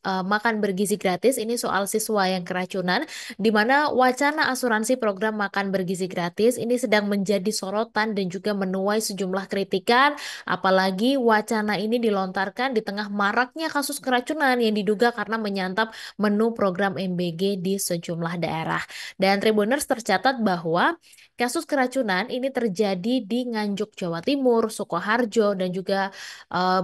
makan bergizi gratis, ini soal siswa yang keracunan, di mana wacana asuransi program makan bergizi gratis ini sedang menjadi sorotan dan juga menuai sejumlah kritikan, apalagi wacana ini dilontarkan di tengah maraknya kasus keracunan yang diduga karena menyantap menu program MBG di sejumlah daerah. Dan Tribuners tercatat bahwa kasus keracunan ini terjadi di Nganjuk, Jawa Timur, Sukoharjo, dan juga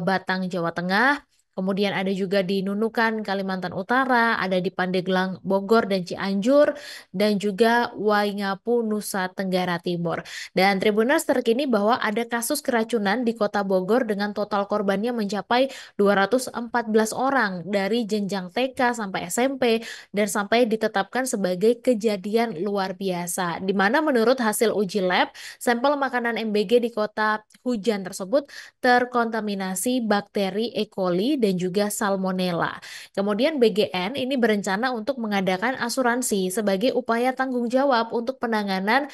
Batang, Jawa Tengah. Kemudian ada juga di Nunukan, Kalimantan Utara, ada di Pandeglang, Bogor, dan Cianjur, dan juga Waingapu, Nusa Tenggara Timur. Dan Tribuners terkini bahwa ada kasus keracunan di Kota Bogor dengan total korbannya mencapai 214 orang dari jenjang TK sampai SMP dan sampai ditetapkan sebagai kejadian luar biasa. Di mana menurut hasil uji lab, sampel makanan MBG di Kota Hujan tersebut terkontaminasi bakteri E. coli dan juga salmonella. Kemudian BGN ini berencana untuk mengadakan asuransi sebagai upaya tanggung jawab untuk penanganan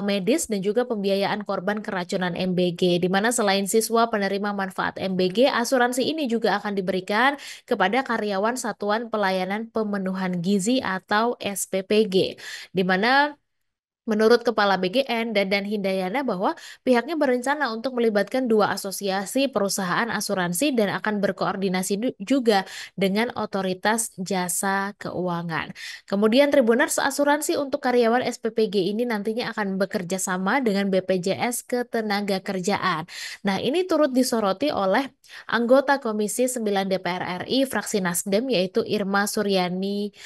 medis dan juga pembiayaan korban keracunan MBG, di mana selain siswa penerima manfaat MBG, asuransi ini juga akan diberikan kepada karyawan Satuan Pelayanan Pemenuhan Gizi atau SPPG, di mana menurut Kepala BGN Dadan Hindayana bahwa pihaknya berencana untuk melibatkan dua asosiasi perusahaan asuransi dan akan berkoordinasi juga dengan otoritas jasa keuangan. Kemudian Tribuners, asuransi untuk karyawan SPPG ini nantinya akan bekerja sama dengan BPJS Ketenagakerjaan. Nah, ini turut disoroti oleh anggota Komisi 9 DPR RI fraksi Nasdem yaitu Irma Suryani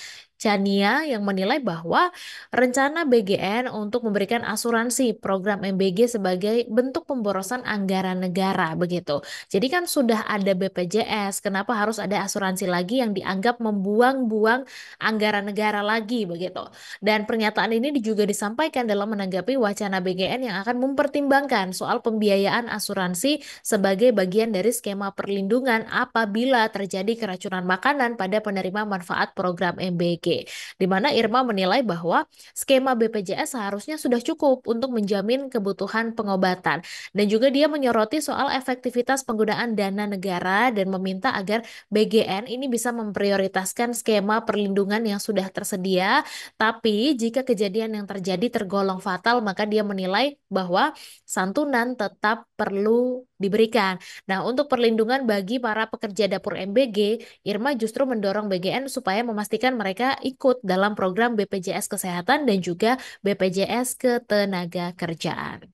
Chania yang menilai bahwa rencana BGN untuk memberikan asuransi program MBG sebagai bentuk pemborosan anggaran negara begitu. Jadi kan sudah ada BPJS, kenapa harus ada asuransi lagi yang dianggap membuang-buang anggaran negara lagi begitu. Dan pernyataan ini juga disampaikan dalam menanggapi wacana BGN yang akan mempertimbangkan soal pembiayaan asuransi sebagai bagian dari skema perlindungan apabila terjadi keracunan makanan pada penerima manfaat program MBG. Di mana Irma menilai bahwa skema BPJS seharusnya sudah cukup untuk menjamin kebutuhan pengobatan. Dan juga dia menyoroti soal efektivitas penggunaan dana negara dan meminta agar BGN ini bisa memprioritaskan skema perlindungan yang sudah tersedia. Tapi jika kejadian yang terjadi tergolong fatal, maka dia menilai bahwa santunan tetap perlu diberikan. Nah, untuk perlindungan bagi para pekerja dapur MBG, Irma justru mendorong BGN supaya memastikan mereka ikut dalam program BPJS Kesehatan dan juga BPJS Ketenagakerjaan.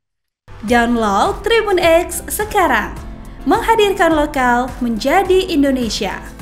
Download Tribun X sekarang, menghadirkan lokal menjadi Indonesia.